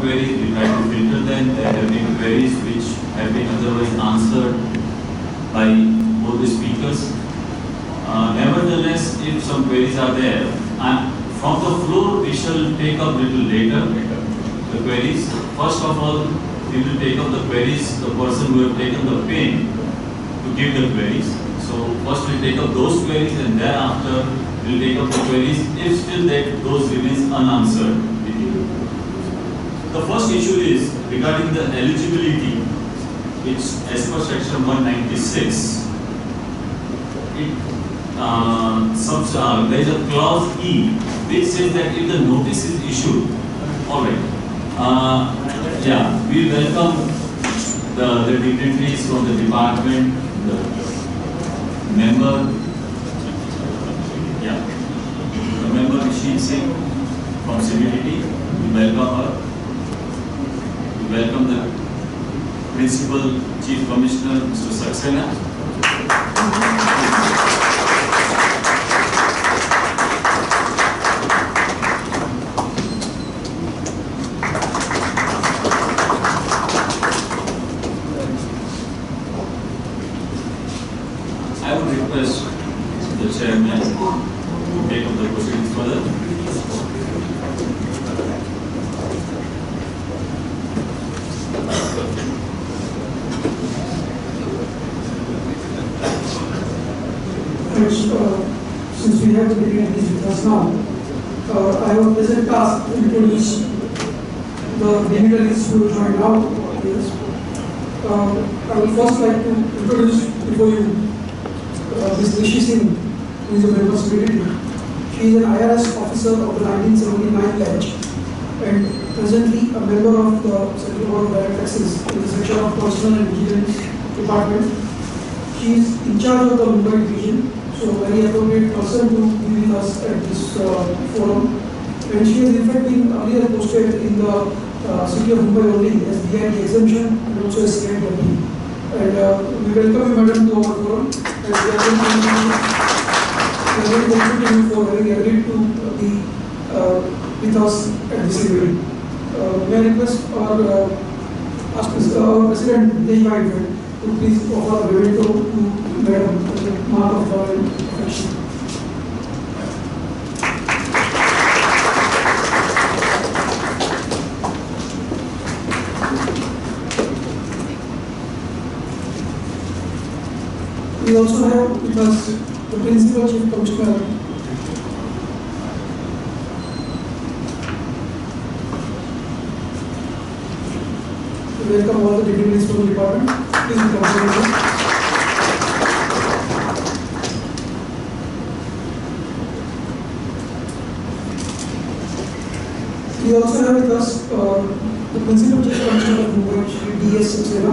queries, we try to filter them. There have been queries which have been otherwise answered by both the speakers. Nevertheless, if some queries are there, and from the floor we shall take up little later the queries. First of all, we will take up the queries, the person who have taken the pen to give the queries. So first we'll take up those queries, and thereafter we'll take up the queries if still that those remains unanswered. The first issue is regarding the eligibility, which as per section 196, there is a clause E which says that if the notice is issued, alright, we welcome the dignitaries from the department, the member, the member Rishit Singh from CBDT, we welcome her. We welcome the Principal Chief Commissioner, Mr. Saxena. I would request the chairman to take up the proceedings further. Since we have the dignitaries with us now, I have a pleasant task to introduce the dignitaries who will join now. Yes. I would first like to introduce before you Ms. Rishi Singh, who is a member of CBDT. She is an IRS officer of the 1979 batch and presently a member of the Central Board of Direct Taxes in the section of Personal and Vigilance Department. She is in charge of the Mumbai division, so very appropriate person to be with us at this forum. And she has in fact been earlier posted in the city of Mumbai only as DIT exemption and also as CIT deputy. And we welcome you, madam, to our forum. And we are very thankful to you for having agreed to be with us at this event. May I request our President Hitesh Bhai to please offer a memento to Madam as a mark of love and affection. We also have with us the Principal Chief Commissioner. We welcome all the dignitaries from the department. Please come forward. We also have with us the Principal Chief Commissioner of Mumbai, Shri D.S. Saxena.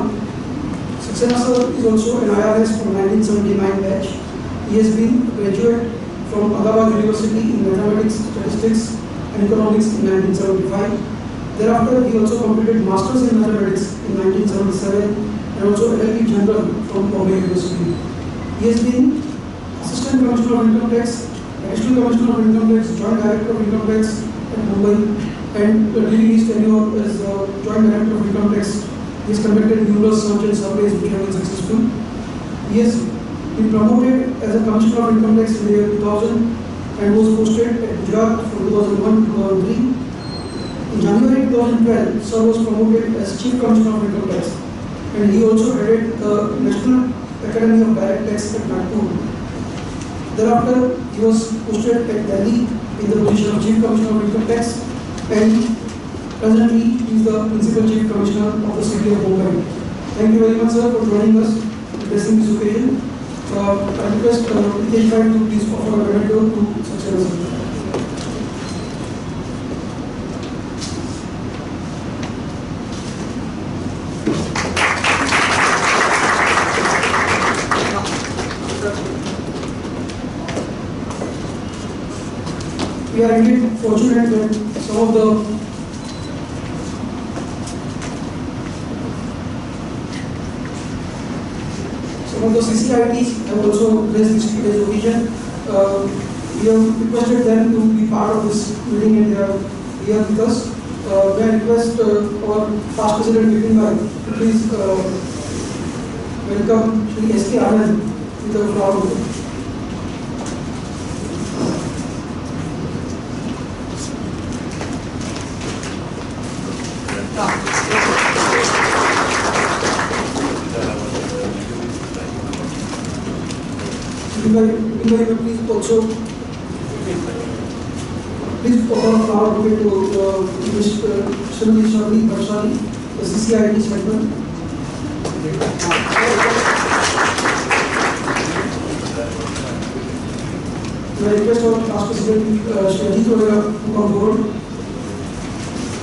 Saxena sir is also an IRS from 1979 batch. He has been a graduate from Allahabad University in Mathematics, Statistics and Economics in 1975. Thereafter, he also completed Masters in Mathematics in 1977 and also LLB General from Bombay University. He has been Assistant Commissioner of Income Tax, Additional Commissioner of Income Tax, Joint Director of Income Tax at Mumbai, and during his tenure as Joint Director of Income Tax, he has conducted numerous search and surveys which have been successful. He has been promoted as a Commissioner of Income Tax in the year 2000 and was posted at Gujarat from 2001 to 2003. In January 2012, Sir was promoted as Chief Commissioner of Income Tax, and he also headed the National Academy of Direct Tax at Nagpur. Thereafter, he was posted at Delhi in the position of Chief Commissioner of Income Tax, and presently he is the Principal Chief Commissioner of the city of Mumbai. Thank you very much, sir, for joining us and blessing this occasion. I request Hitesh Bhai to please offer a memento to Saxena sir. We are indeed fortunate that some of the CCITs have also raised this occasion. We have requested them to be part of this meeting and they are here with us. may I request our past President Vipin Bhai to please welcome Shri S.K. Anand with the flower bouquet. Please also please offer a flower bouquet to Srimati Sharmi Bharsali, the CCID segment. I request our past President Shri Ajit Wadekar to come forward.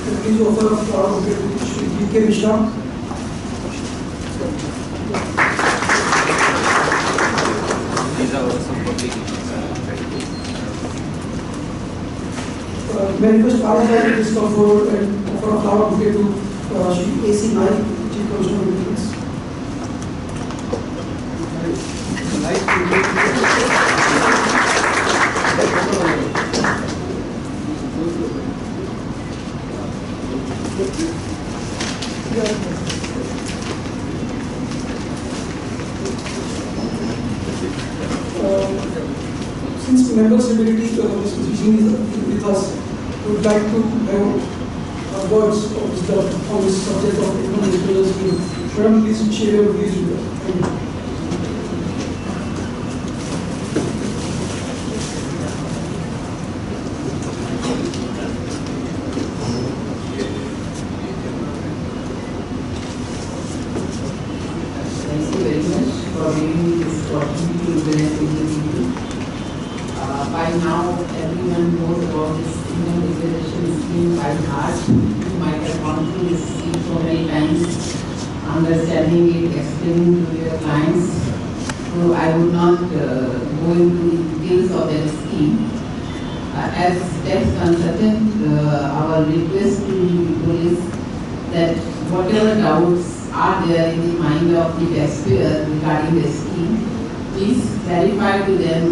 And please offer a flower bouquet to Shri D.K. Mishra. These are also public May I request Parliament to please come forward and offer a flower bouquet to Shri A.C. Naik, Chief Commissioner of Defence. Since members' ability Mr. Vijay is with us, we would like to have words of wisdom on this subject of economic disclosure scheme. Madam, please share your views with us. Thank you. Thank you very much for giving me this opportunity to present with the people. By now, everyone knows about this income declaration scheme by heart. You might have gone through this scheme so many times, understanding it, explaining to your clients. So I would not go into the details of that scheme. As tax consultant, our request to people is that whatever doubts are there in the mind of the taxpayer regarding the scheme, please clarify to them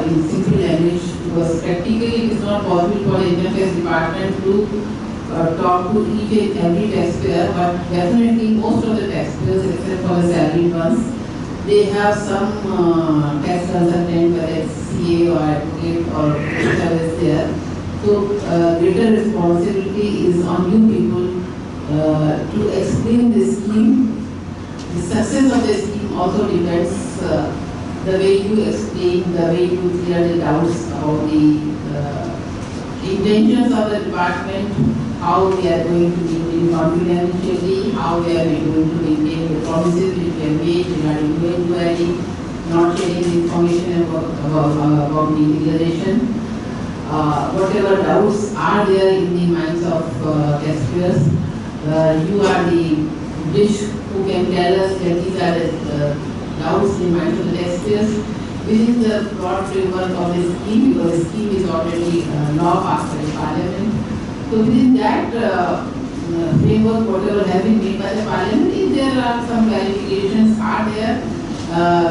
in simple language, because practically it is not possible for the income tax department to talk to each and every taxpayer, but definitely most of the taxpayers, except for the salaried ones, they have some tax consultant, whether it's CA or advocate or whatever is there. So greater responsibility is on you people to explain the scheme. The success of the scheme also depends the way you explain, the way you clear the doubts about the intentions of the department, how we are going to maintain confidentiality, how we are going to maintain the promises which we have made regarding new inquiry, not sharing the information about the declaration. Whatever doubts are there in the minds of taxpayers, you are the bridge who can tell us that these are the doubts in the minds of the taxpayers within the broad framework of the scheme, because the scheme is already law passed by the Parliament. So within that framework, whatever has been made by the Parliament, if there are some clarifications are there,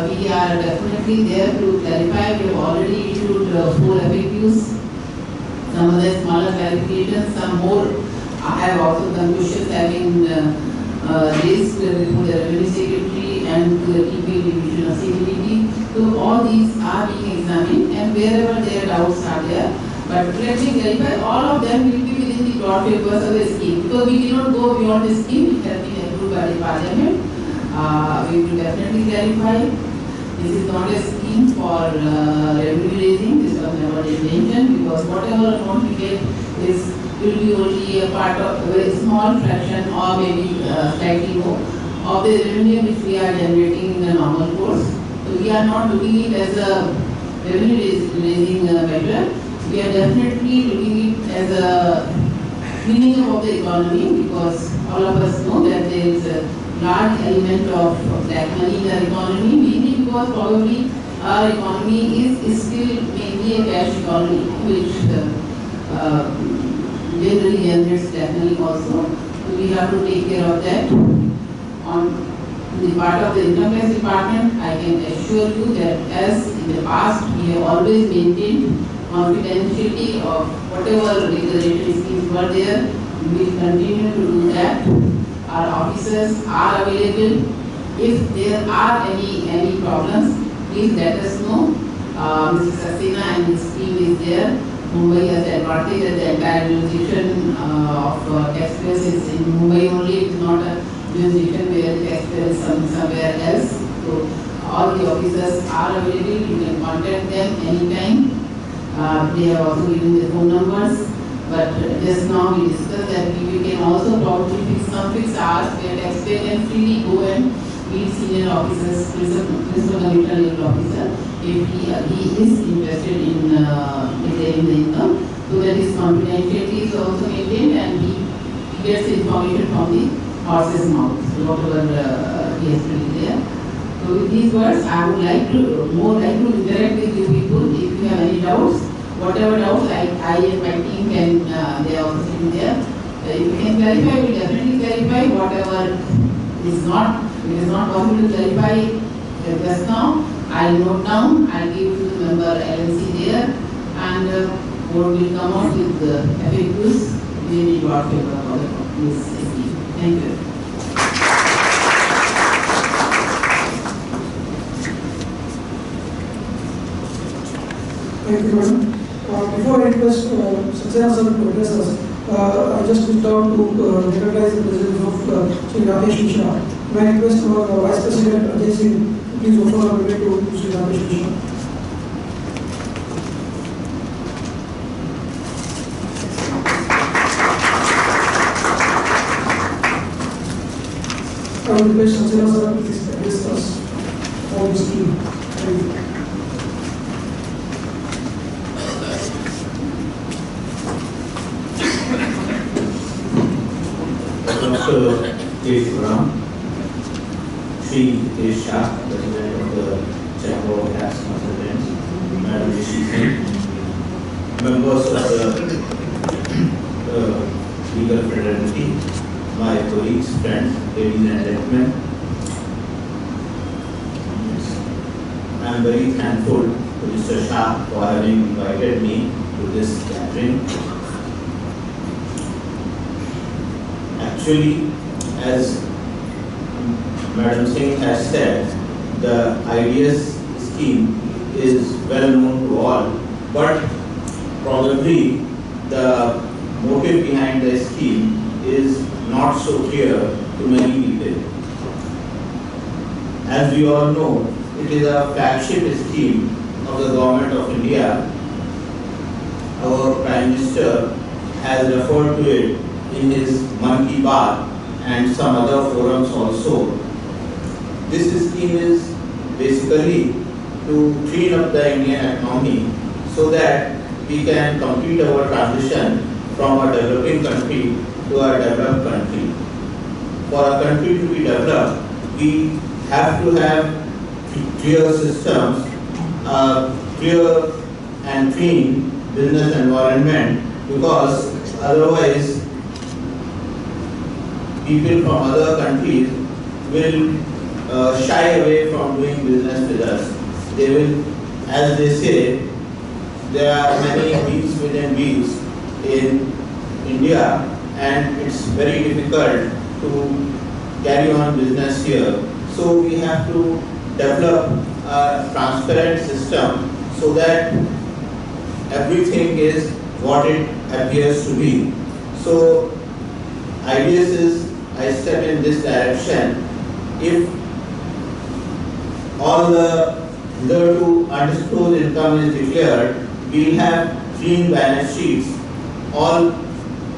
we are definitely there to clarify. We have already issued 4 FAQs, some of the smaller clarifications, some more. I have also some questions having raised before the Revenue Secretary and to the TP Division of CBDT. So all these are being examined, and wherever their doubts are there, but let me clarify, all of them will be within the broad papers of the scheme, because we cannot go beyond the scheme which has been approved by the Parliament. We will definitely clarify. This is not a scheme for revenue raising. This was never the intention, because whatever amount we get will be only a part of a very small fraction, or maybe slightly more, of the revenue which we are generating in the normal course. So we are not looking at it as a revenue raising measure. We are definitely looking at it as a cleaning up of the economy, because all of us know that there is a large element of black money in the economy, mainly because probably our economy is still mainly a cash economy, which generally generates black money also. So we have to take care of that. On the part of the income tax department, I can assure you that as in the past, we have always maintained confidentiality of whatever declaration schemes were there. We will continue to do that. Our officers are available. If there are any problems, please let us know. Mr. Saxena and his team is there. Mumbai has the advantage that the entire jurisdiction of taxpayers is in Mumbai only. It is not a jurisdiction where the taxpayer is somewhere else. So all the officers are available. You can contact them anytime. They have also given their phone numbers. But just now we discussed that we can also probably fix some fixed hours where taxpayer can freely go and meet senior officers, principal commissioner level officer, if he is interested in declaring the income, so that his confidentiality is also maintained and he gets the information from the horse's mouth, so whatever he has to declare. So with these words, I would like to interact with you people. If you have any doubts, whatever doubts I and my team can, they are also sitting there. If you can clarify, we will definitely clarify. Whatever is not, it is not possible to clarify just now, I'll note down, I'll give to the member LNC there, and board will come out with the FAQs in your favor for this scheme. Thank you. Thank you, madam. Before I request Saxena sir to address us, I just reached out to recognize the presence of Sri Rakesh Mishra. May I request our Vice President Ajay Singh to please offer a minute to Sri Rakesh Mishra. I will request Saxena sir to please address us on this scheme. Thank you. Dr. K. Ram, Shri Hitesh Shah, President of the Chamber of Tax Consultants, Madam Rishi Singh, members of the legal fraternity, my colleagues, friends, ladies and gentlemen. I am very thankful to Mr. Shah for having invited me to this gathering. Actually, as Madam Singh has said, the IDS scheme is well known to all, but probably the motive behind the scheme is not so clear to many people. As we all know, it is a flagship scheme of the Government of India. Our Prime Minister has referred to it in his Mann Ki Baat and some other forums also. This scheme is basically to clean up the Indian economy so that we can complete our transition from a developing country to a developed country. For a country to be developed, we have to have clear systems, clear and clean business environment, because otherwise people from other countries will shy away from doing business with us. They will, as they say, there are many wheels within wheels in India, and it's very difficult to carry on business here. So we have to develop a transparent system so that everything is what it appears to be. So ideas is, I step in this direction. If all the hitherto undisclosed income is declared, we will have clean balance sheets. All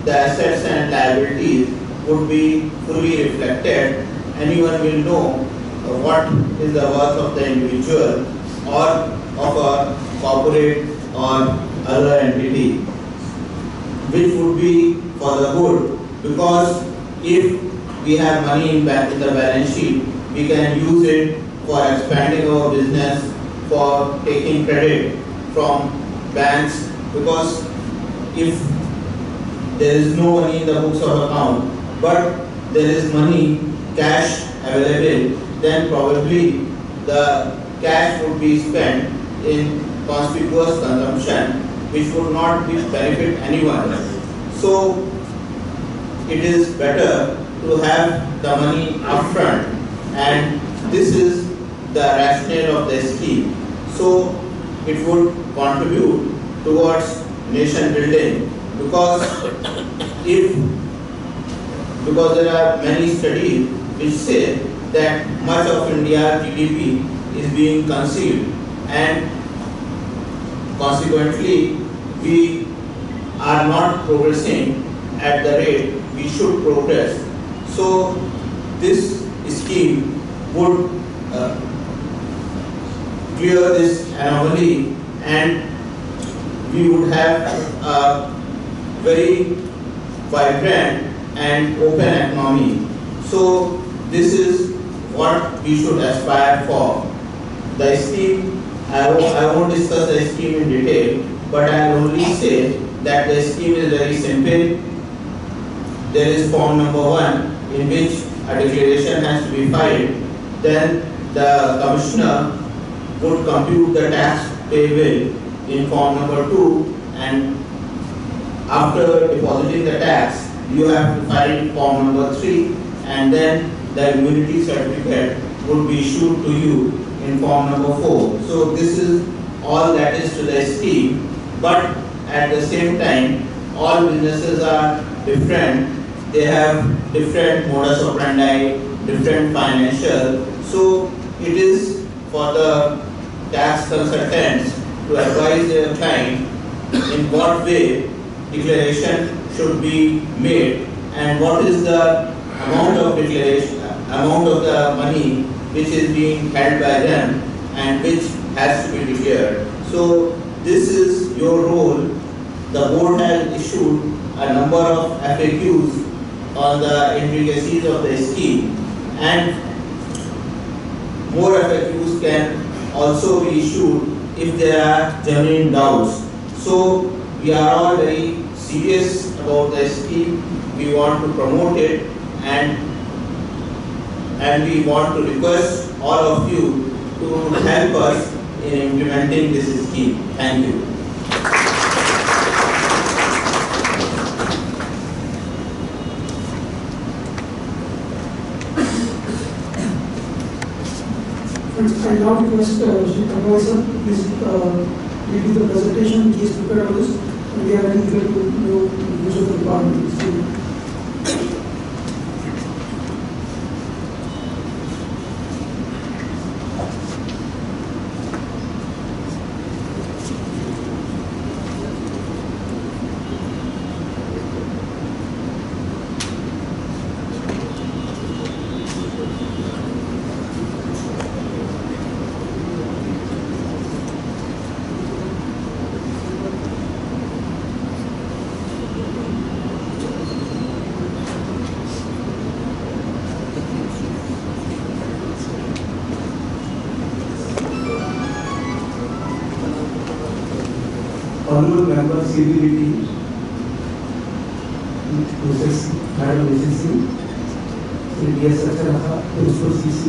the assets and liabilities would be fully reflected. Anyone will know what is the worth of the individual or of a corporate or other entity, which would be for the good, because if we have money in the balance sheet, we can use it for expanding our business, for taking credit from banks, because if there is no money in the books of account, but there is money, cash available, then probably the cash would be spent in conspicuous consumption, which would not benefit anyone. So it is better to have the money upfront, and this is the rationale of the scheme. So it would contribute towards nation building, because there are many studies which say that much of India's GDP is being concealed, and consequently we are not progressing at the rate we should progress. So this scheme would clear this anomaly, and we would have a very vibrant and open economy. So this is what we should aspire for. The scheme, I won't discuss the scheme in detail, but I will only say that the scheme is very simple. There is form number 1 in which a declaration has to be filed. Then the commissioner would compute the tax payable in form number 2, and after depositing the tax, you have to file form number 3, and then the immunity certificate would be issued to you in form number 4. So this is all that is to the scheme, but at the same time, all businesses are different. They have different modus operandi, different financial. So it is for the tax consultants to advise their client in what way declaration should be made, and what is the amount of declaration, amount of the money which is being held by them and which has to be declared. So this is your role. The board has issued a number of FAQs on the intricacies of the scheme, and more FAQs can also be issued if there are genuine doubts. So we are all very serious about the scheme. We want to promote it, and we want to request all of you to help us in implementing this scheme. Thank you. I now request Shri Kamboi sir, please lead the presentation. He is prepared on this, and we are very eager to know the views of the department. Honorable Member CBDT, Mrs. Madam Mrs. Sri D.S. Sacharatha, Principal CC,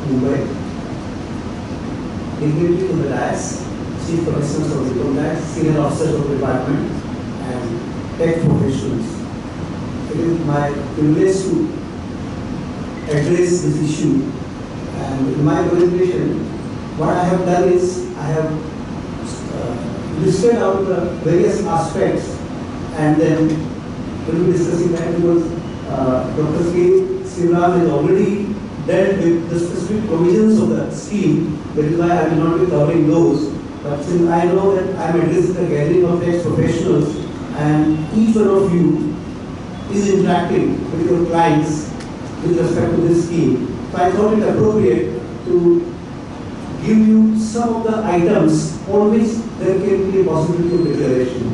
Mumbai. Dignity to the dais, Chief Commissioners of the Income Tax, Senior Officers of the Department, and tech professionals. It is my privilege to address this issue, and in my presentation, what I have done is I have listed out the various aspects, and then we'll be discussing that, because Dr. K. Sriram has already dealt with the specific provisions of the scheme. That is why I will not be covering those. But since I know that I am addressing the gathering of tax professionals, and each one of you is interacting with your clients with respect to this scheme, so I thought it appropriate to give you some of the items on which there can be a possibility of declaration.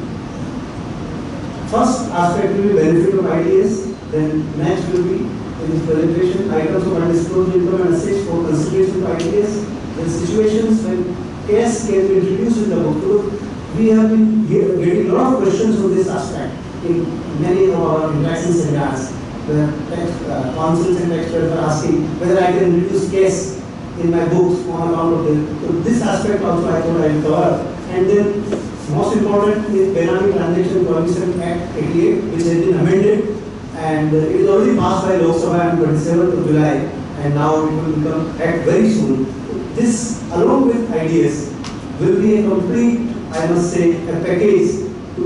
First aspect will be benefit of IDS, then next will be in this presentation items of undisclosed income and assets for consideration of IDS, then situations when cash can be introduced in the book. We have been getting a lot of questions on this aspect in many of our interaction seminars, where counsels and experts are asking whether I can introduce cash in my books on account of this. So this aspect also I thought I will cover. And then most important is Benami Transaction Prohibition Act 88, which has been amended, and it is already passed by Lok Sabha on 27th of July, and now it will become act very soon. This, along with IDS, will be a complete, I must say, a package to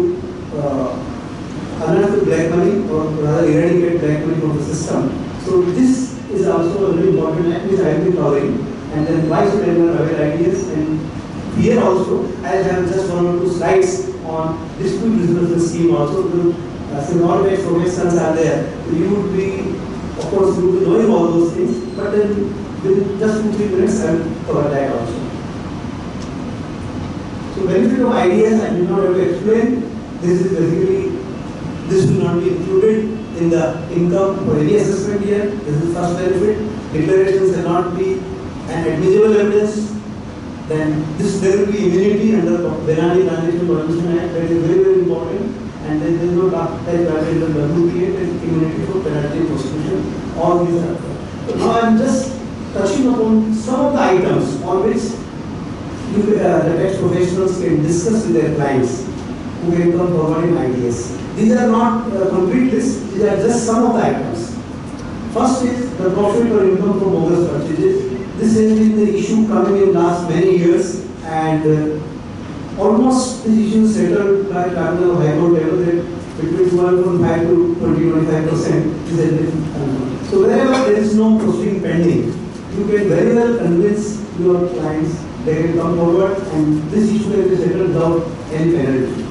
unearth black money, or rather eradicate black money from the system. So this is also a very important act which I will be covering, and then why should anyone aware IDS? And here also, I have just 1 or 2 slides on dispute resolution scheme also. Since all my professionals are there, you would be, of course, you would be knowing all those things, but then within just 2-3 minutes, I will cover that also. So benefit of IDS, I did not have to explain. This is basically, this will not be included in the income for any assessment year. This is first benefit. Declarations cannot be an admissible evidence. Then there will be immunity under Benali Transaction Prohibition Act. That is very, very important. And then there is no tax liability under WPA and immunity for penalty prosecution. All these are there. So now I am just touching upon some of the items on which the tax professionals can discuss with their clients who can come forward in IDS. These are not complete lists, these are just some of the items. First is the profit or income from bogus purchases. This has been the issue coming in last many years, and almost this issue is settled by Tribunal of High Court level that between 12.5 to 20-25% is a So wherever there is no proceeding pending, you can very well convince your clients they can come forward, and this issue can be settled without any penalty.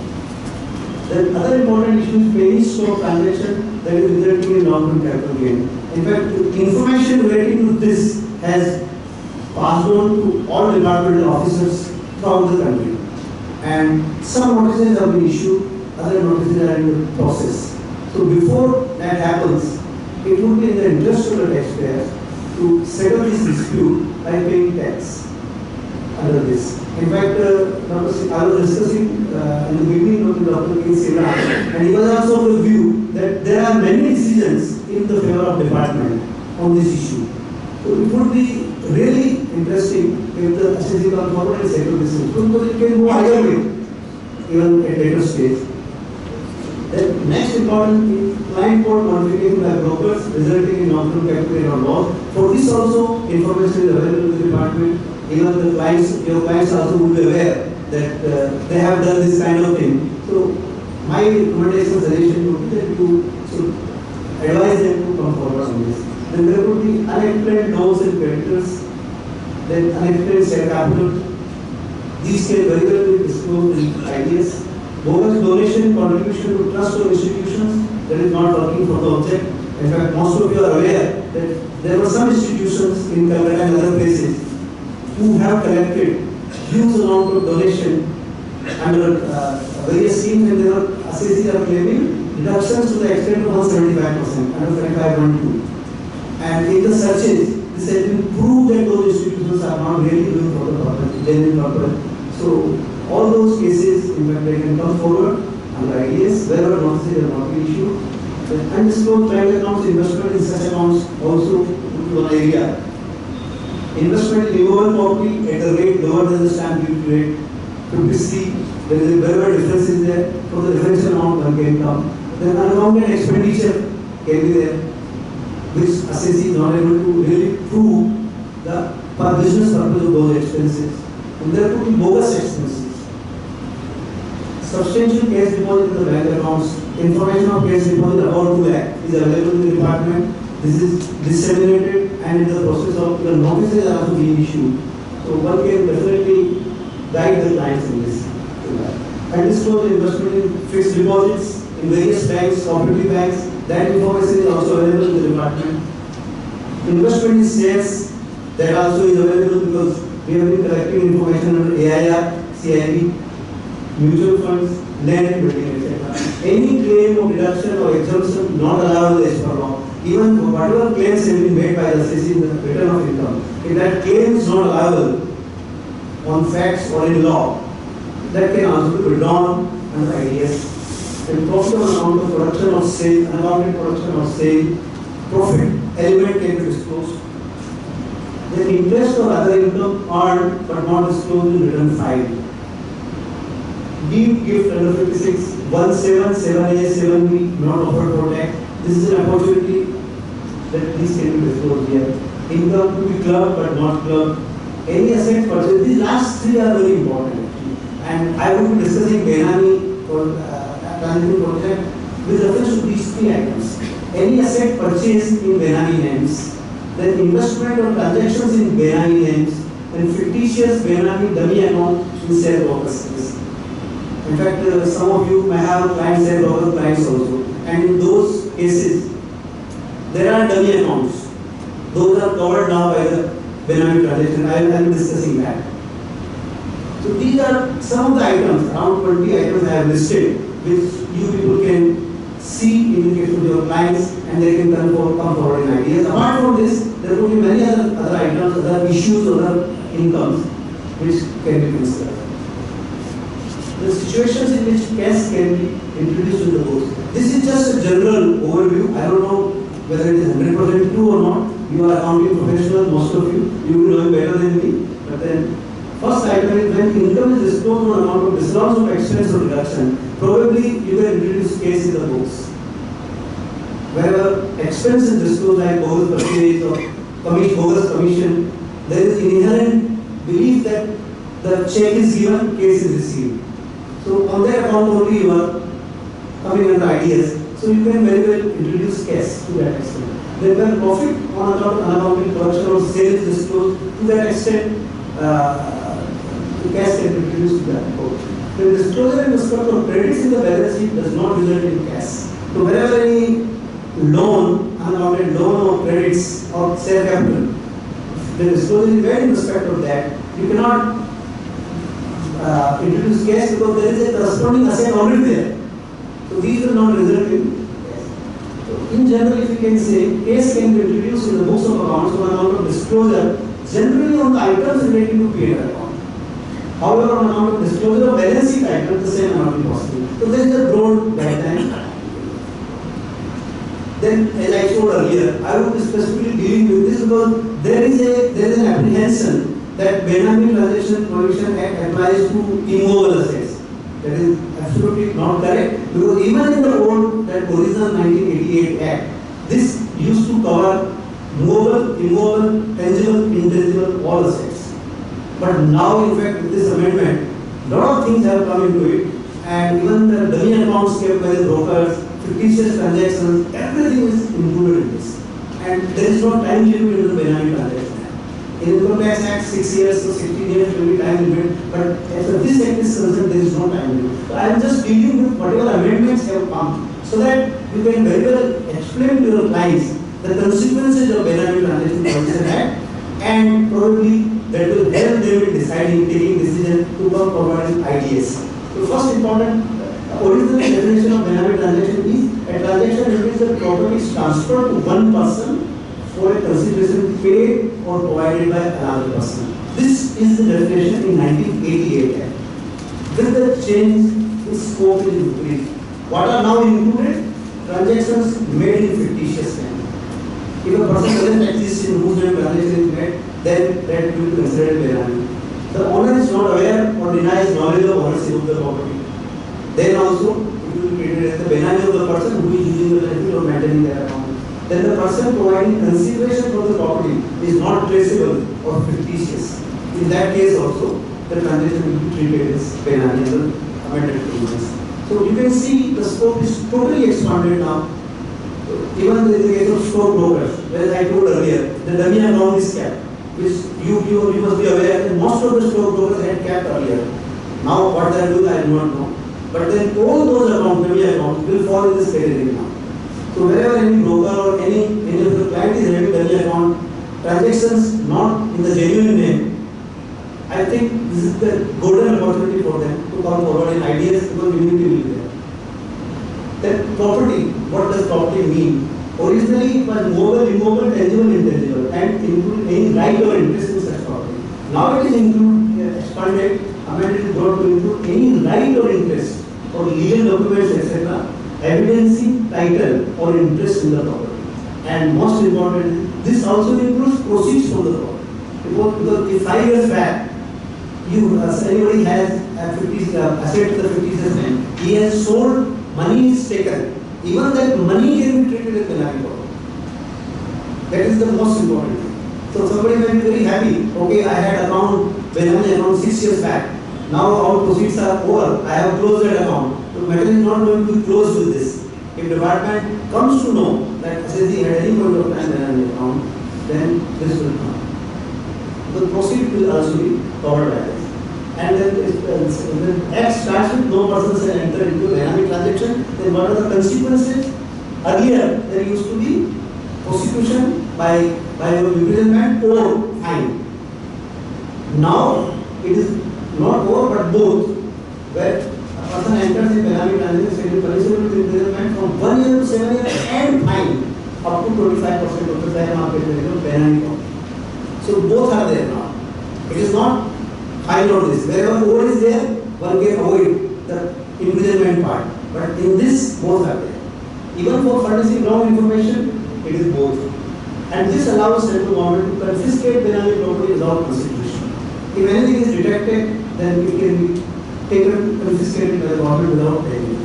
The other important issue is penny stock transaction that is resulting in long-term capital gain. In fact, information relating to this has passed on to all departmental officers throughout the country. And some notices have been issued, other notices are in the process. So before that happens, it would be in the interest of the taxpayers to settle this dispute by paying tax under this. In fact, I was discussing in the beginning of the Dr. K. Sela, and he was also of the view that there are many decisions in the favor of department on this issue. So it would be really interesting if the assessee comes forward and settle this issue, because it can go either way, even at later stage. The next important is client code modification by brokers resulting in long-term capital gain or loss. For this also, information is available to the department. Even the clients, your clients also would be aware that they have done this kind of thing. So my recommendation, suggestion would be that you should advise them to come forward on this. Then there would be unexplained loans and creditors, then unexplained share capital. These can very well be disclosed in IDS. Bogus donation, contribution to trust or institutions that is not working for the object. In fact, most of you are aware that there were some institutions in Calcutta and other places who have collected huge amount of donation under various schemes, and their assessees are claiming reductions to the extent of 175%, under 25.2. And in the searches, this has been proved that those institutions are not really doing for the purpose, genuine purpose. So all those cases, in fact, they can come forward under IDS, wherever notices have not been issued. The undisclosed bank accounts, investment in such accounts also into one area. Investment in immovable property at a rate lower than the stamp duty rate. To see there is a very difference in there. For the differential amount one can come. Then unaccounted expenditure can be there, which assessee is not able to really prove the business purpose of those expenses. And there could be bogus expenses. Substantial cash deposit in the bank accounts. Information of cash deposit about 2 lakh is available in the department. This is disseminated, and in the process of the notices are also being issued. So one can definitely guide the clients in this. Undisclosed investment in fixed deposits in various banks, cooperative banks, that information is also available in the department. Investment in shares, that also is available because we have been collecting information on AIR, CIB, mutual funds, land building, etc. Any claim of deduction or exemption not allowed as per law. Even whatever claims have been made by the assessee in the return of income, if that claim is not allowable on facts or in law, that can also be withdrawn under IDS. And profit on account of production or sale, unaccounted production or sale, profit element can be disclosed. Then interest or other income earned but not disclosed in return filed. Deemed gift under 56, 177A, 7B not offered for tax. this is an opportunity that these can be disclosed here. Income to be clubbed but not clubbed. Any asset purchase, these last three are very important. And I will be discussing Benami for transition project with reference to these three items. Any asset purchased in Benami names, then investment or transactions in Benami names, and fictitious Benami dummy account in share brokers. In fact, some of you may have clients, share broker clients also, and in those cases, there are dummy accounts. Those are covered now by the Benami transaction. I will be discussing that. So these are some of the items, around 20 items I have listed, which you people can see in the case of your clients, and they can come forward in ideas. Apart from this, there could be many other items, other issues, other incomes, which can be considered. The situations in which cash can be introduced in the books. This is just a general overview. I don't know whether it is 100% true or not. You are accounting professional, most of you. You will know better than me. But then, first item is when income is disclosed on account of disallowance of expense or reduction, probably you can introduce case in the books. Wherever expense is disclosed like bogus purchase or bogus commission, there is inherent belief that the check is given, case is received. So on that account only you are coming under ideas. So you can very well introduce cash to that extent. Then when profit on account of unaccounted production or sales is disclosed, to that extent, the cash can be introduced to that account. The disclosure in respect of credits in the balance sheet does not result in cash. So wherever any loan, unaccounted loan or credits or share capital, the disclosure is made in respect of that. You cannot introduce cash because there is a corresponding asset already there. So these will not result in cash. So in general, if you can say, cash can be introduced in the books of accounts on account of disclosure, generally on the items relating to P&L account. However, on account of disclosure of balance sheet items, the same amount is possible. So there is a broad guideline. Then, as I showed earlier, I would be specifically dealing with this because there is an apprehension that Benami Transaction Prohibition Act applies to immovable assets. That is absolutely not correct because even in the old, that original 1988 Act, this used to cover movable, immovable, tangible, intangible, all assets. But now, in fact, with this amendment, a lot of things have come into it, and even the dummy accounts kept by the brokers, fictitious transactions, everything is included in this. And there is no time limit in the Benami Transaction. In Income Tax Act, 6 years to 16 years will be time limit, but as for this act is concerned, there is no time limit. So I am just dealing with whatever amendments have come, so that you can very well explain to your clients the consequences of Benami Transaction Prohibition Act, and probably that will help them in deciding, taking decision to come forward with ideas. So first important, original definition of Benami transaction is a transaction in which the property is transferred to one person for a consideration paid or provided by another person. This is the definition in 1988 Act. With the change, the scope is increased. What are now included? Transactions made in fictitious name. If a person doesn't exist in whose name transaction is made, then that will be considered Benami. The owner is not aware or denies knowledge of ownership of the property. Then also, it will be treated as the Benami of the person who is using the benefit or maintaining their account. Then the person providing consideration for the property is not traceable or fictitious. In that case also, the transaction will be treated as Benami as an amended provisions. So you can see the scope is totally expanded now. Even in the case of stockbrokers, as I told earlier, the dummy account is capped, which you must be aware that most of the stockbrokers had capped earlier. Now what they are doing, I do not know. But then all those accounts, dummy accounts, will fall in this category now. So wherever any broker or any of the client is having dummy account, transactions not in the genuine name, I think this is the golden opportunity for them to come forward in ideas because immunity will be there. Then property, what does property mean? Originally it was movable, immovable, tangible, intangible, and include any right or interest in such property. Now it is expanded, amended, brought to include any right or interest or legal documents, etc., evidencing title or interest in the property. And most important, this also includes proceeds from the property. Because if 5 years back, anybody has a asset to the fictitious name, he has sold, money is taken even that money can be treated as benign problem. That is the most important thing. So somebody may be very happy, okay, I had account benign account 6 years back. Now our proceeds are over, I have closed that account. So matter is not going to be closed with this. If department comes to know that SSG had any point of time benign account, then this will come. The proceed will also be covered by this. And then when X starts with no person shall enter into a dynamic transaction, then what are the consequences? Earlier, there used to be prosecution by imprisonment or fine. Now, it is not over but both, where a person enters in dynamic transaction, it is punishable with imprisonment from 1 year to 7 years and fine up to 25% of the share market value of dynamic. So both are there now. It is not fine or this. Wherever old is there, one can avoid the imprisonment part. But in this, both are there. Even for furnishing wrong information, it is both. And this allows central government to confiscate benign property without prosecution. If anything is detected, then it can be taken, confiscated by the government without paying.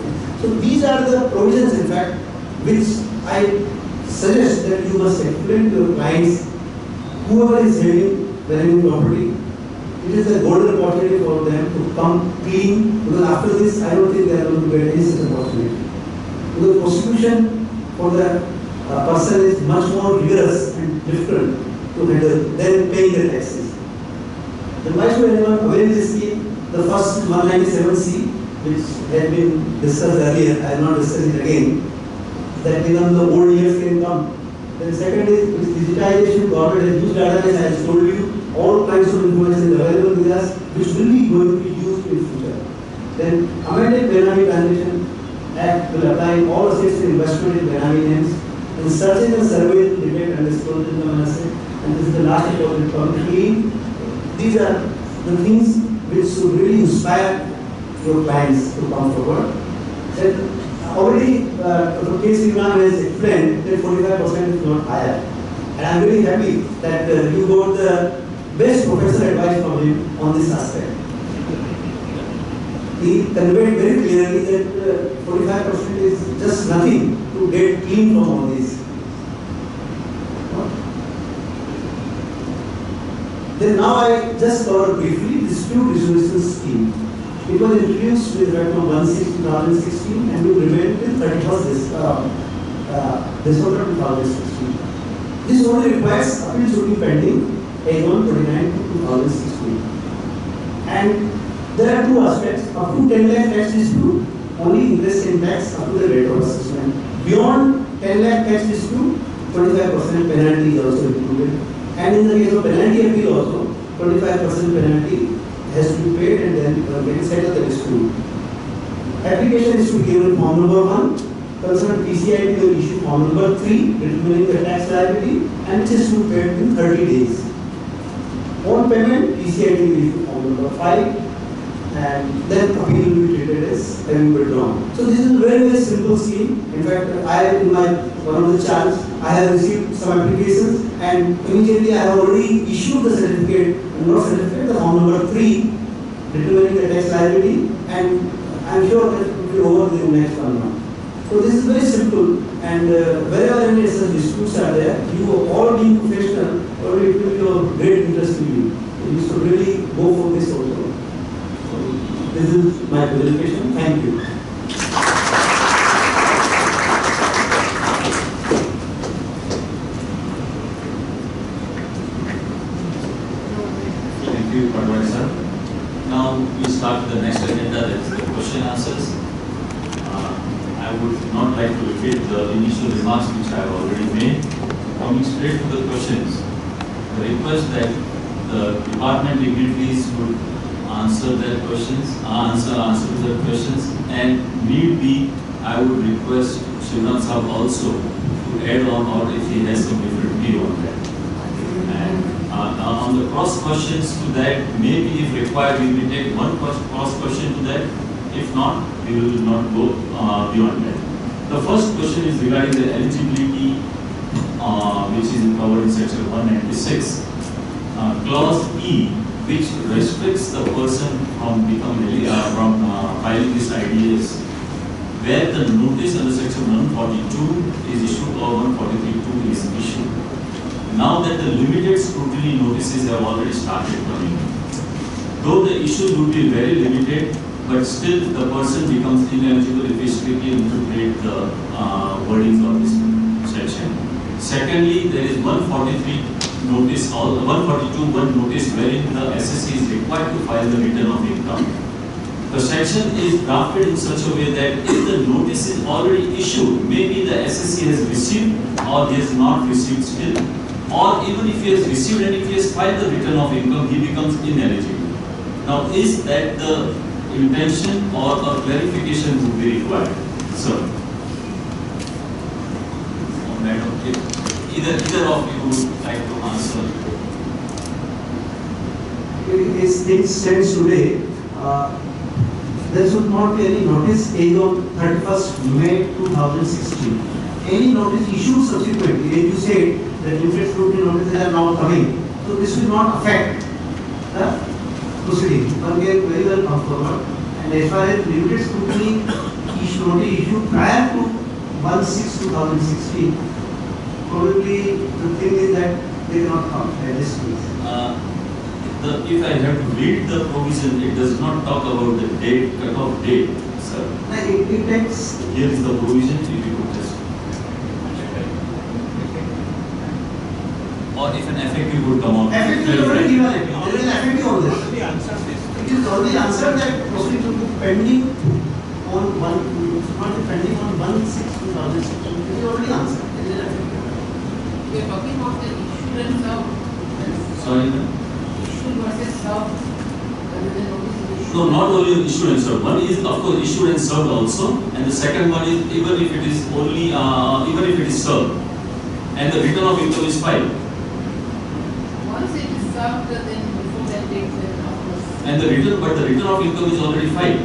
So these are the provisions, in fact, which I suggest that you must explain to your clients, whoever is having benign property. It is a golden opportunity for them to come clean, because after this, I don't think they are going to get any such opportunity. Because prosecution for the person is much more rigorous and difficult to handle than paying the taxes. Then why should anyone avail this scheme? The first 197C, which had been discussed earlier, I will not discuss it again, that even the old years can come. Then second is digitization. Government has used database, as I told you, all kinds of information is available with us, which will be going to be used in future. Then amended Benami Transaction Act will apply in all states in investment in Benami names, and searching and survey will detect and disclose income and asset. And this is the last important point. These are the things which should really inspire your clients to come forward. Then already the case Imran has explained that 45% is not higher. And I am very happy that you got the best professional advice from him on this aspect. He conveyed very clearly that 45% is just nothing to get clean from all this. Then now I just cover briefly dispute resolution scheme. It was introduced with effect from 1/6/2016 and will remain till 31st December 2016. This only requires appeal should be pending as on 29/2016. And there are two aspects. Up to 10 lakh tax dispute, only interest in tax up to the rate of assessment. Beyond 10 lakh tax dispute, 25% penalty is also included. And in the case of penalty appeal also, 25% penalty has to be paid and then get settled the dispute. Application is to be given form number 1, concerned PCID will issue form number 3, determining the tax liability, and it is to be paid in 30 days. On payment, PCID will issue form number 5, and then appeal will be treated as having withdrawn. So this is a very, very simple scheme. In fact, in my one of the charts, I have received some applications, and immediately I have already issued the certificate, the form number 3, determining the tax liability, and I am sure that it will be over in the next 1 month. So this is very simple, and wherever any such disputes are there, you all being professional, probably it will be of great interest to you. You should really go for this also. So this is my presentation. Thank you. Thank you, Advisor. Now we start the next agenda, that is the question answers. I would not like to repeat the initial remarks which I have already made. Coming straight to the questions, I request that the department dignitaries would answer their questions, answer to their questions, and need be, I would request Shivram Sahab also to add on, or if he has some different view on that. And on the cross questions to that, maybe if required, we will take one cross question to that. If not, we will not go beyond that. The first question is regarding the eligibility, which is covered in section 196, clause E, which restricts the person from becoming filing this IDS where the notice under section 142 is issued or 143(2) is issued. Now that the limited scrutiny notices have already started coming, though the issue would be very limited, but still the person becomes ineligible if we strictly interpret the wordings of this section. Secondly, there is 143 notice, 142(1) notice wherein the SSC is required to file the return of income. The section is drafted in such a way that if the notice is already issued, maybe the SSC has received or he has not received still, or even if he has received and if he has filed the return of income, he becomes ineligible. Now, is that the intention or a clarification would be required? Sir. Oh, madam, either of you would like to answer. It stands today, there should not be any notice as on 31st May 2016. Any notice issued subsequently, as you said, the limited scrutiny notices are now coming, so this will not affect the proceeding. One can very well come forward. And as far as limited scrutiny notice issued prior to 1/6/2016, probably the thing is that they cannot come at this place. If I have to read the provision, it does not talk about the date, cut-off date, sir. It takes. Here is the provision, if you could just. Or if an effective would come out. Effective is already given. There is an effective on this. It is already answered that proceeding to be pending on pending on 1/6/2016. It is already answered. There is an effective. We are talking about the issuance of. Sorry, ma'am? Issue versus served. Whether the notice is issued. No, not only issued and served. One is of course issued and served also, and the second one is even if it is only even if it is served, and the return of income is filed, Once it is served, then before that date, then after. and the return of income is already filed.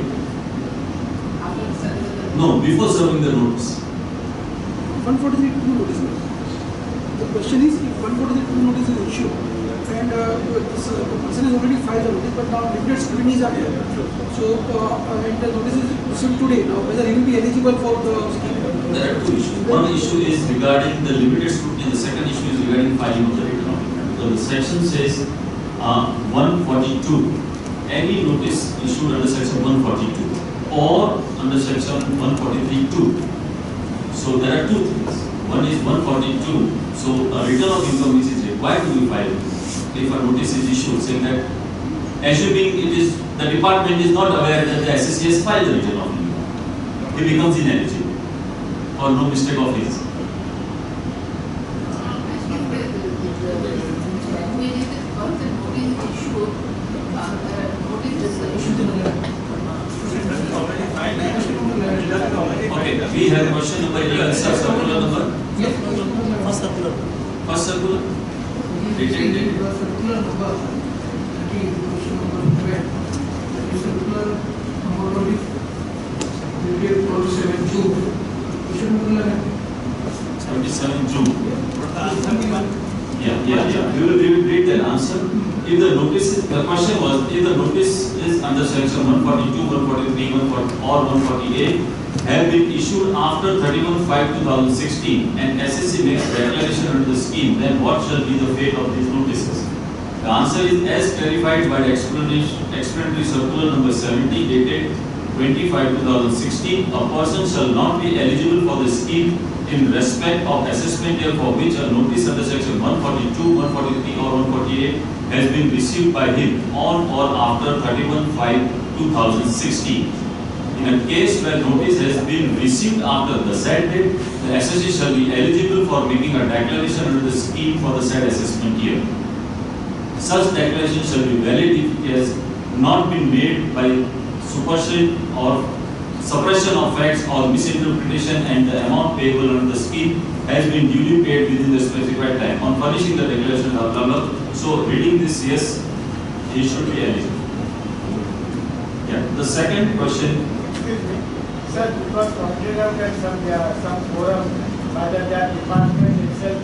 After the service. No, before serving the notice. 143(2) notice. The question is if 143(2) notice is issued and this person has already filed the notice, but now limited scrutinies are there. So and the notice is received today. Now whether he will be eligible for the scheme? There are two issues. One issue is regarding the limited scrutiny. The second issue is regarding filing of the return of income. Because the section says 142. Any notice issued under section 142 or under section 143(2). So there are two things. One is 142. So a return of income which is required to be filed if a notice is issued saying that, assuming it is the department is not aware that the SSC has filed the return of income, he becomes ineligible or no mistake of his. Okay, we have question number 11, sir. Circular number? First circular? Dated date? Circular number 13, question number 12. Circular number 20, dated 27 June. Question number 27 June. Yeah. We will read that answer. If the notice is, the question was, if the notice is under section 142, 143, 140 or 148 have been issued after 31/5/2016 and SSC makes declaration under the scheme, then what shall be the fate of these notices? The answer is as clarified by the explanatory circular number 70 dated 25/2016. A person shall not be eligible for the scheme in respect of assessment year for which a notice under section 142, 143 or 148 has been received by him on or after 31/5/2016. In a case where notice has been received after the said date, the SSC shall be eligible for making a declaration under the scheme for the said assessment year. Such declaration shall be valid if it has not been made by supersession or suppression of facts or misinterpretation and the amount payable under the scheme has been duly paid within the specified time. On furnishing the declaration, blah, blah, blah. So reading this, yes, he should be eligible. Yeah. The second question. Sir, because pointed out that some forum by the department itself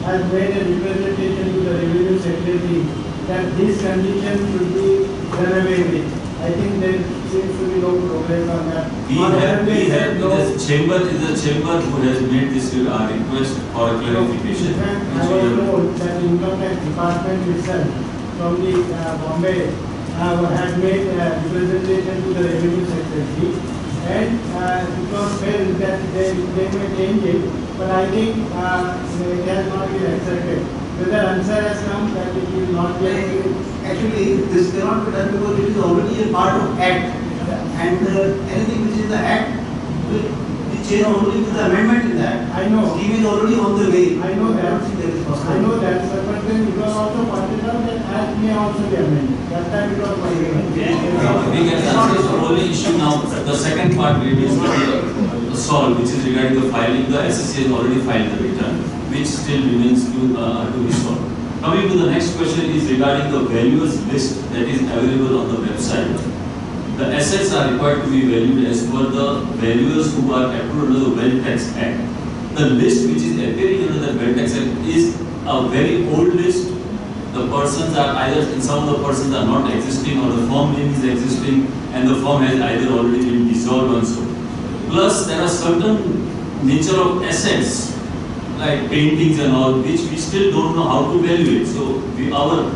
has made a representation to the revenue secretary that this condition should be done away with. I think there seems to be no progress on that. We have this chamber is a chamber who has made this request for a clarification. In fact, I which we was have- told that the income tax department itself from the Bombay had made representation to the revenue secretary, and it was felt that they may change it, but I think it has not been accepted. Whether answer has come that it will not be accepted. Actually, this cannot be done because it is already a part of Act. And anything which is the Act will be changed only with the amendment in that. I know. Scheme is already on the way. I know that. I don't think there is I possible. know that, sir, but then it was also pointed out that Act may also be amended. That time it was pointed out. We can answer the only issue now. The second part we is solved, which is regarding the filing. The SSC has already filed the return, which still remains to be solved. Coming to the next question is regarding the valuers list that is available on the website. The assets are required to be valued as per the valuers who are approved under the Wealth Tax Act. The list which is appearing under the Wealth Tax Act is a very old list. The persons are either, some of the persons are not existing, or the firm name is existing and the firm has either already been dissolved or so. Plus there are certain nature of assets like paintings and all, which we still don't know how to value it. So our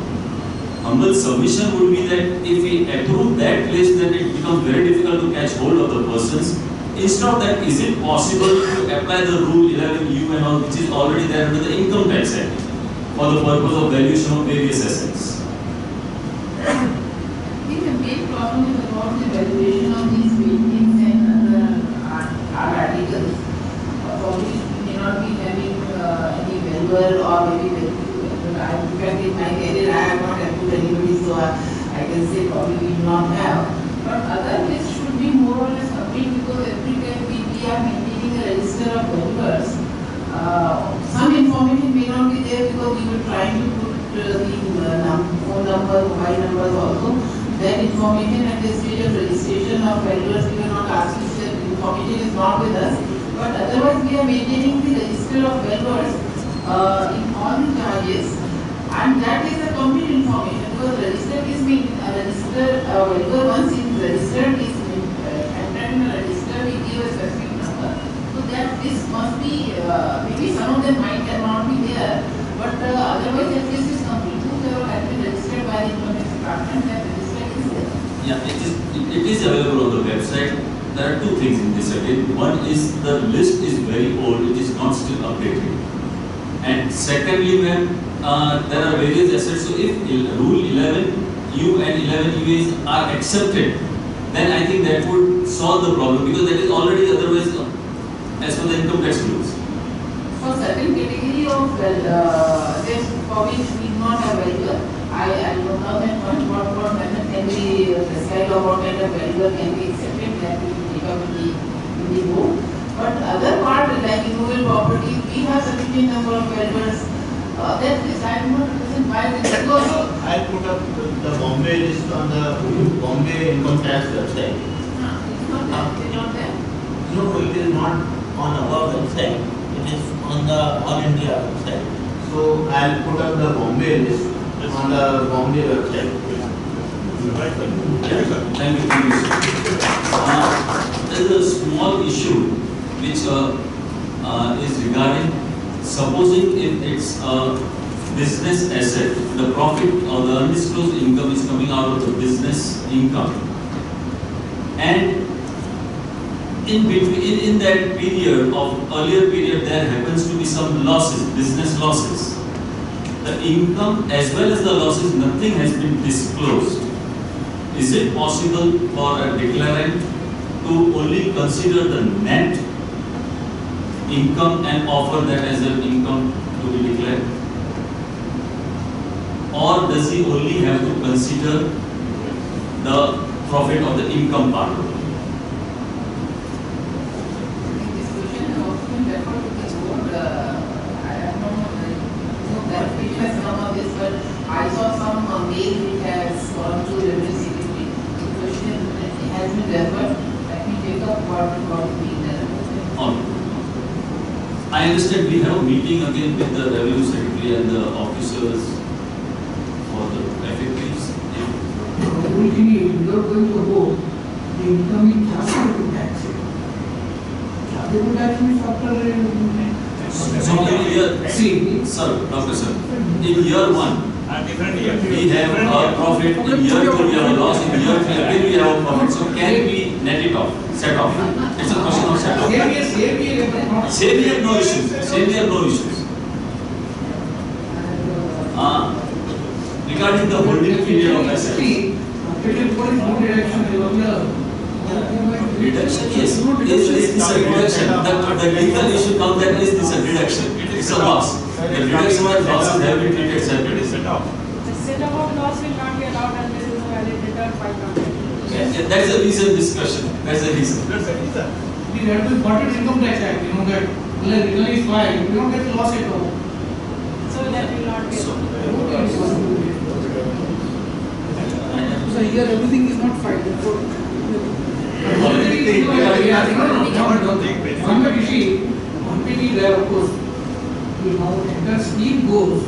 humble submission would be that if we approve that list, then it becomes very difficult to catch hold of the persons. Instead of that, is it possible to apply the rule 11U and all, which is already there under the Income Tax Act for the purpose of valuation of various assets? I think the main problem is about the valuation of these paintings and other art articles. Probably we may not be having any valuer or maybe in fact in my career I have not approved anybody, so I can say probably we do not have. But other lists should be more or less complete, because every time we are maintaining a register of valuers. Some information may not be there because we were trying to put the phone number, mobile numbers also. That information at the stage of registration of valuers, we were not asking, that information is not with us. But otherwise we are maintaining the register of valuers in all the charges, and that is a complete information, because register is being valuer once it is registered is entered in a register, we give a specific number. So that this must be, maybe some of them might not be there, but otherwise at least is complete. Whoever has been registered by the Income Tax Department, that register is there. Yeah, it is available on the website. There are two things in this again. One is the list is very old, it is not still updated. And secondly, when there are various assets, so if rule 11U and 11UA are accepted, then I think that would solve the problem, because that is already otherwise as per the income tax rules. For certain category of assets for which we do not have valuer, I don't know that what method can be prescribed or what kind of valuer can be accepted, that we will take up in the board. But other part like immovable property, we have sufficient number of valuers. That is, I do not understand why this is also. I put up the Bombay list on the Bombay Income Tax website. It's not there. No, it is not on our website. It is on the All India website. So I'll put up the Bombay list on the Bombay website. Thank you. There is a small issue which is regarding, supposing if it's a business asset, the profit or the undisclosed income is coming out of the business income, and in between, in that period of earlier period, there happens to be some losses, business losses. The income as well as the losses, nothing has been disclosed. Is it possible for a declarant to only consider the net income and offer that as an income to be declared? Or does he only have to consider the profit of the income part of it? This question has also been referred to the board. I have no clarification has come on this, but I saw some mail which has gone to Revenue Secretary. The question has been referred. Let me take up what is being done. I understand we have a meeting again with the Revenue Secretary and the officers for the effectives. We originate, you are going to road, the income is chargeable tax. Chargeable tax means after So in year, see, sir, Dr. Sir, in year 1, different year. we have a profit, in year 2 we have a loss, in year 3 again we have a profit. So can we net it off, set off? It's a question of set off. same year, Same year, no issues. Same year, no issues. Regarding the holding period of assets. Reduction, yes. Is this a reduction? The legal issue comes that is this a reduction? It's a loss. The reduction and losses have been treated separately. The set amount loss will not be allowed unless there is a valid return filed on it. That's a reason discussion. That's the reason. That's the reason. We have to important income tax act, you know that when return is filed, you don't get loss at all. So that will not be. So here everything is not filed. Therefore, One thing is there, of course, you know, the scheme goes,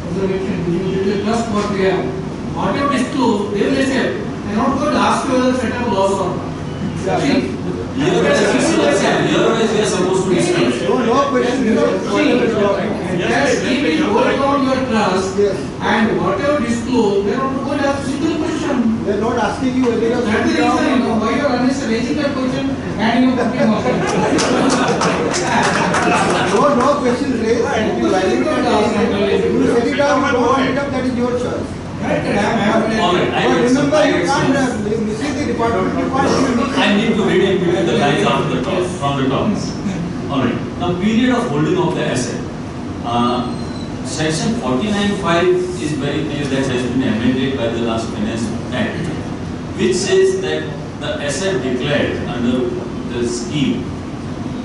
observation, there is a trust what we have. Whatever disclosed, they will accept. They are not going to ask you whether set up loss or not. See, Year-wise we are supposed to discuss. No question. that scheme is going on your trust, Yes. and whatever disclosed, they are not going to ask single question. They are not asking you whether you are That is the reason, you know, why you are raising that question and you are talking about it. No question raised. If you validate it, you set it up, you don't set it up, that is your choice. Correct, I have All right, But remember, you can't mislead the department. You can't I need to read in between the lines after the top, from the top. Alright, now period of holding of the asset. Section 49(5) is very clear, that has been amended by the last Finance Act, which says that the asset declared under the scheme,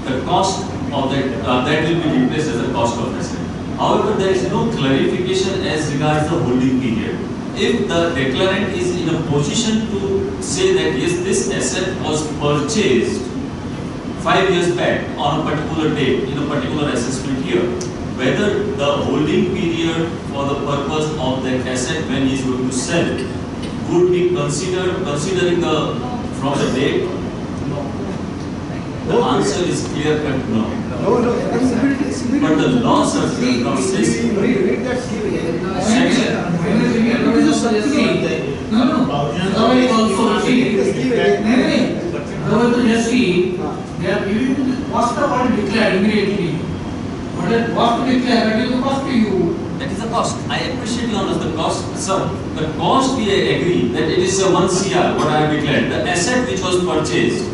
the cost of that will be replaced as a cost of asset. However, there is no clarification as regards the holding period. If the declarant is in a position to say that yes, this asset was purchased 5 years back on a particular date in a particular assessment year, whether the holding period for the purpose of that asset when he is going to sell would be considered considering the from the date. The answer is clear cut no. No. But the law certainly not says. Read that scheme again. No. Otherwise also see, just see, they are giving you the cost of what declared immediately. What is cost to declare, that is the cost to you. That is the cost. I appreciate you honest the cost, sir. The cost we agree that it is a 1 CR what I have declared. The asset which was purchased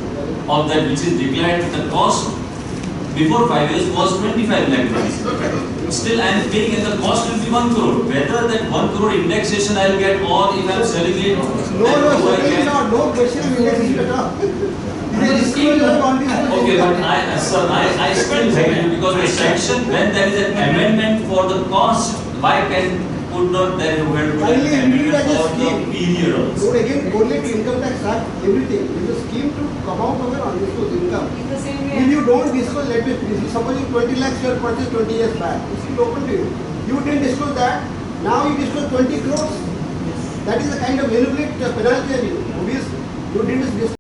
of that which is declared, the cost before 5 years was 25 lakh rupees. Still I am paying and the cost will be 1 crore. Whether that 1 crore indexation I will get or if I am selling it, Certainly not. No question will exist at all. It is disclosure on this. okay, but I still hold you because the section when there is an amendment for the cost, why could not there have been Finally, an read amendment as a for the scheme. period also? So again, correlate income tax act, everything. It is a scheme to come out of an undisclosed income. It's the same If way. you don't disclose, let me suppose you 20 lakhs you have purchased 20 years back. It's still open to you. You didn't disclose that. Now you disclose 20 crores. That is the kind of manipulate penalty on you. Obviously, you didn't disclose.